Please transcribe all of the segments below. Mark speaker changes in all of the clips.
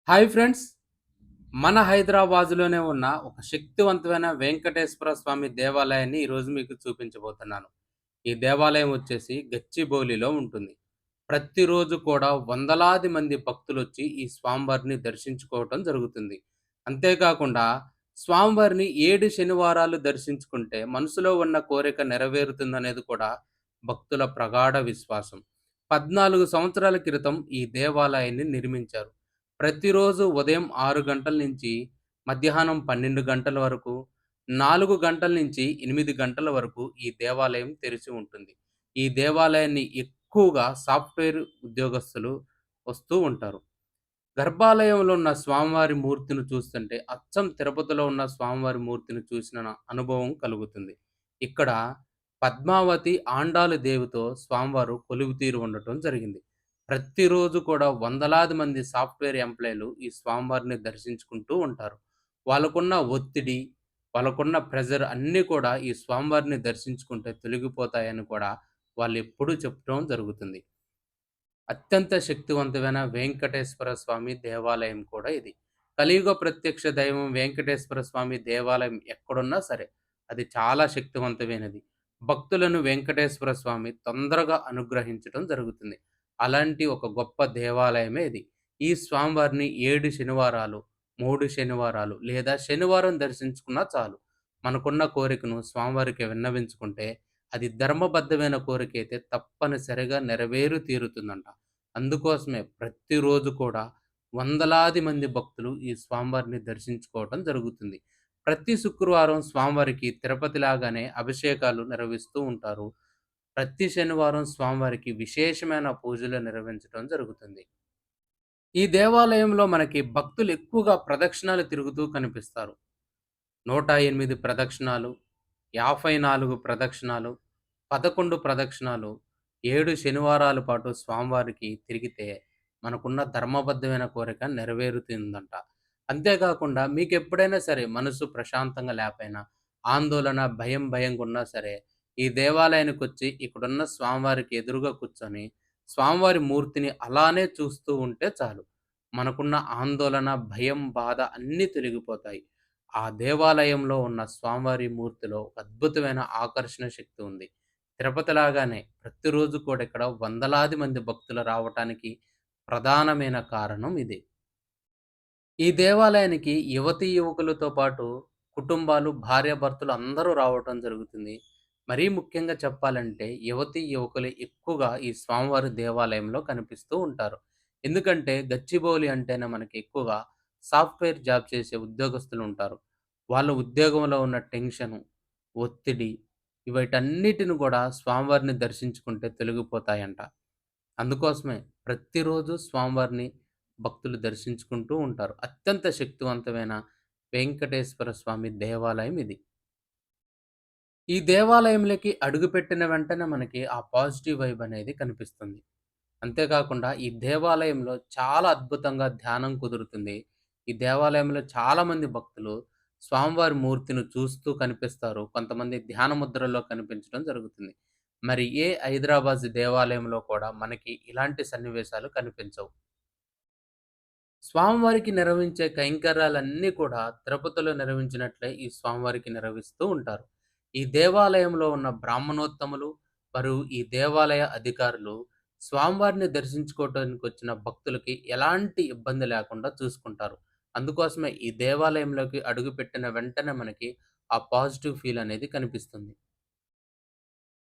Speaker 1: Hi friends! మన హైదరాబాద్‌లోనే ఉన్న ఒక శక్తివంతమైన వెంకటేశ్వర స్వామి దేవాలయాన్ని ఈరోజు మీకు చూపించబోతున్నాను. ఈ దేవాలయం వచ్చేసి గచ్చిబౌలిలో ఉంటుంది. ప్రతిరోజు కూడా వందలాది మంది భక్తులొచ్చి ఈ స్వామివారిని దర్శించుకోవటం జరుగుతుంది. అంతేకాకుండా స్వామివారిని 7 శనివారాలు దర్శించుకుంటే మనసులో ఉన్న కోరిక నెరవేరుతుందనేది కూడా భక్తుల ప్రగాఢ విశ్వాసం. 14 సంవత్సరాల క్రితం ఈ దేవాలయాన్ని నిర్మించారు. ప్రతిరోజు ఉదయం 6 గంటల నుంచి మధ్యాహ్నం 12 గంటల వరకు, 4 గంటల నుంచి 8 గంటల వరకు ఈ దేవాలయం తెరిచి ఉంటుంది. ఈ దేవాలయాన్ని ఎక్కువగా సాఫ్ట్‌వేర్ ఉద్యోగస్తులు వస్తూ ఉంటారు. గర్భాలయంలో ఉన్న స్వామివారి మూర్తిని చూస్తుంటే అచ్చం తిరుపతిలో ఉన్న స్వామివారి మూర్తిని చూసిన అనుభవం కలుగుతుంది. ఇక్కడ పద్మావతి ఆండాలు దేవితో స్వామివారు కొలువుతీరి ఉండటం జరిగింది. ప్రతిరోజు కూడా వందలాది మంది సాఫ్ట్‌వేర్ ఎంప్లాయీలు ఈ స్వామివారిని దర్శించుకుంటూ ఉంటారు. వాళ్ళకున్న ఒత్తిడి, వాళ్ళకున్న ప్రెషర్ అన్నీ కూడా ఈ స్వామివారిని దర్శించుకుంటే తొలగిపోతాయని కూడా వాళ్ళెప్పుడూ చెప్పడం జరుగుతుంది. అత్యంత శక్తివంతమైన వెంకటేశ్వర స్వామి దేవాలయం కూడా ఇది. కలియుగ ప్రత్యక్ష దైవం వెంకటేశ్వర స్వామి దేవాలయం ఎక్కడున్నా సరే, అది చాలా శక్తివంతమైనది. భక్తులను వెంకటేశ్వర స్వామి తొందరగా అనుగ్రహించటం జరుగుతుంది. అలాంటి ఒక గొప్ప దేవాలయమే ఇది. ఈ స్వామివారిని 7 శనివారాలు, 3 శనివారాలు లేదా శనివారం దర్శించుకున్నా చాలు. మనకున్న కోరికను స్వామివారికి విన్నవించుకుంటే అది ధర్మబద్ధమైన కోరికైతే తప్పనిసరిగా నెరవేరి తీరుతుందంట. అందుకోసమే ప్రతిరోజు కూడా వందలాది మంది భక్తులు ఈ స్వామివారిని దర్శించుకోవటం జరుగుతుంది. ప్రతి శుక్రవారం స్వామివారికి తిరుపతి లాగానే అభిషేకాలు నిర్వహిస్తూ ఉంటారు. ప్రతి శనివారం స్వామివారికి విశేషమైన పూజలు నిర్వహించడం జరుగుతుంది. ఈ దేవాలయంలో మనకి భక్తులు ఎక్కువగా ప్రదక్షిణాలు తిరుగుతూ కనిపిస్తారు. 108 ప్రదక్షిణాలు, 54 ప్రదక్షిణాలు, 11 ప్రదక్షిణాలు, 7 శనివారాల పాటు స్వామివారికి తిరిగితే మనకున్న ధర్మబద్ధమైన కోరిక నెరవేరుతుందంట. అంతేకాకుండా మీకెప్పుడైనా సరే మనసు ప్రశాంతంగా లేపోయినా, ఆందోళన, భయంగున్నా సరే, ఈ దేవాలయానికొచ్చి ఇక్కడున్న స్వామివారికి ఎదురుగా కూర్చొని, స్వామివారి మూర్తిని అలానే చూస్తూ ఉంటే చాలు. మనకున్న ఆందోళన, భయం, బాధ అన్నీ తొలగిపోతాయి. ఆ దేవాలయంలో ఉన్న స్వామివారి మూర్తిలో ఒక అద్భుతమైన ఆకర్షణ శక్తి ఉంది. తిరుపతిలాగానే ప్రతిరోజు కూడా ఇక్కడ వందలాది మంది భక్తులు రావటానికి ప్రధానమైన కారణం ఇదే. ఈ దేవాలయానికి యువతీ యువకులతో పాటు కుటుంబాలు, భార్యాభర్తలు అందరూ రావటం జరుగుతుంది. మరీ ముఖ్యంగా చెప్పాలంటే యువతీ యువకులు ఎక్కువగా ఈ స్వామివారి దేవాలయంలో కనిపిస్తూ ఉంటారు. ఎందుకంటే గచ్చిబౌలి అంటేనే మనకి ఎక్కువగా సాఫ్ట్‌వేర్ జాబ్ చేసే ఉద్యోగస్తులుంటారు. వాళ్ళ ఉద్యోగంలో ఉన్న టెన్షను, ఒత్తిడి వీటన్నిటిని కూడా స్వామివారిని దర్శించుకుంటే తొలగిపోతాయంట. అందుకోసమే ప్రతిరోజు స్వామివారిని భక్తులు దర్శించుకుంటూ ఉంటారు. అత్యంత శక్తివంతమైన వెంకటేశ్వర స్వామి దేవాలయం ఇది. ఈ దేవాలయంలోకి అడుగుపెట్టిన వెంటనే మనకి ఆ పాజిటివ్ వైబ్ అనేది కనిపిస్తుంది. అంతేకాకుండా ఈ దేవాలయంలో చాలా అద్భుతంగా ధ్యానం కుదురుతుంది. ఈ దేవాలయంలో చాలామంది భక్తులు స్వామివారి మూర్తిని చూస్తూ కనిపిస్తారు. కొంతమంది ధ్యాన ముద్రలో కనిపించడం జరుగుతుంది. మరి ఏ హైదరాబాద్ దేవాలయంలో కూడా మనకి ఇలాంటి సన్నివేశాలు కనిపించవు. స్వామివారికి నిర్వహించే కైంకర్యాలన్నీ కూడా తిరుపతిలో నిర్వహించినట్లే ఈ స్వామివారికి నిర్వహిస్తూ ఉంటారు. ఈ దేవాలయంలో ఉన్న బ్రాహ్మణోత్తములు మరియు ఈ దేవాలయ అధికారులు స్వామివారిని దర్శించుకోవటానికి వచ్చిన భక్తులకి ఎలాంటి ఇబ్బంది లేకుండా చూసుకుంటారు. అందుకోసమే ఈ దేవాలయంలోకి అడుగుపెట్టిన వెంటనే మనకి ఆ పాజిటివ్ ఫీల్ అనేది కనిపిస్తుంది.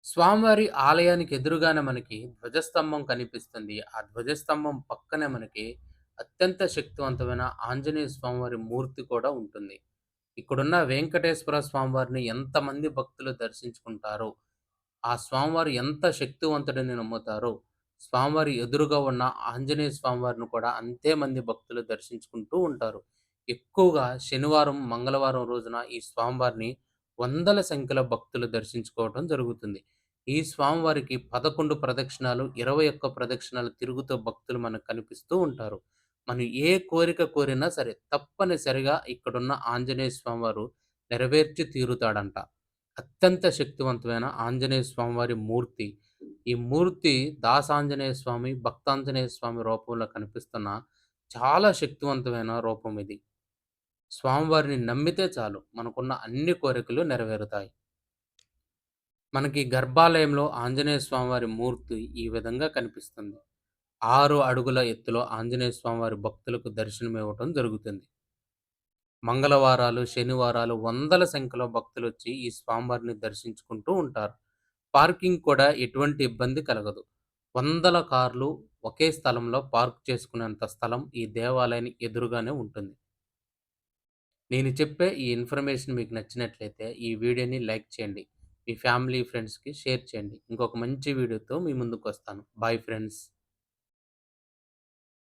Speaker 1: స్వామివారి ఆలయానికి ఎదురుగానే మనకి ధ్వజస్తంభం కనిపిస్తుంది. ఆ ధ్వజస్తంభం పక్కనే మనకి అత్యంత శక్తివంతమైన ఆంజనేయ స్వామివారి మూర్తి కూడా ఉంటుంది. ఇక్కడున్న వెంకటేశ్వర స్వామివారిని ఎంతమంది భక్తులు దర్శించుకుంటారో, ఆ స్వామివారు ఎంత శక్తివంతుడని నమ్ముతారో, స్వామివారి ఎదురుగా ఉన్న ఆంజనేయ స్వామివారిని కూడా అంతే మంది భక్తులు దర్శించుకుంటూ ఉంటారు. ఎక్కువగా శనివారం, మంగళవారం రోజున ఈ స్వామివారిని వందల సంఖ్యలో భక్తులు దర్శించుకోవటం జరుగుతుంది. ఈ స్వామివారికి 11 ప్రదక్షిణాలు, 21 ప్రదక్షిణాలు తిరుగుతూ భక్తులు మనకు కనిపిస్తూ ఉంటారు. మనం ఏ కోరిక కోరినా సరే తప్పనిసరిగా ఇక్కడున్న ఆంజనేయ స్వామివారు నెరవేర్చి తీరుతాడంట. అత్యంత శక్తివంతమైన ఆంజనేయ స్వామివారి మూర్తి. ఈ మూర్తి దాసాంజనేయ స్వామి, భక్తాంజనేయ స్వామి రూపంలో కనిపిస్తున్న చాలా శక్తివంతమైన రూపం ఇది. స్వామివారిని నమ్మితే చాలు మనకున్న అన్ని కోరికలు నెరవేరుతాయి. మనకి గర్భాలయంలో ఆంజనేయ స్వామివారి మూర్తి ఈ విధంగా కనిపిస్తుంది. 6 అడుగుల ఎత్తులో ఆంజనేయ స్వామివారి భక్తులకు దర్శనమివ్వటం జరుగుతుంది. మంగళవారాలు, శనివారాలు వందల సంఖ్యలో భక్తులొచ్చి ఈ స్వామివారిని దర్శించుకుంటూ ఉంటారు. పార్కింగ్ కూడా ఎటువంటి ఇబ్బంది కలగదు. వందల కార్లు ఒకే స్థలంలో పార్క్ చేసుకునేంత స్థలం ఈ దేవాలయానికి ఎదురుగానే ఉంటుంది. నేను చెప్పే ఈ ఇన్ఫర్మేషన్ మీకు నచ్చినట్లయితే ఈ వీడియోని లైక్ చేయండి. మీ ఫ్యామిలీ, ఫ్రెండ్స్‌కి షేర్ చేయండి. ఇంకొక మంచి వీడియోతో మీ ముందుకొస్తాను. Bye friends.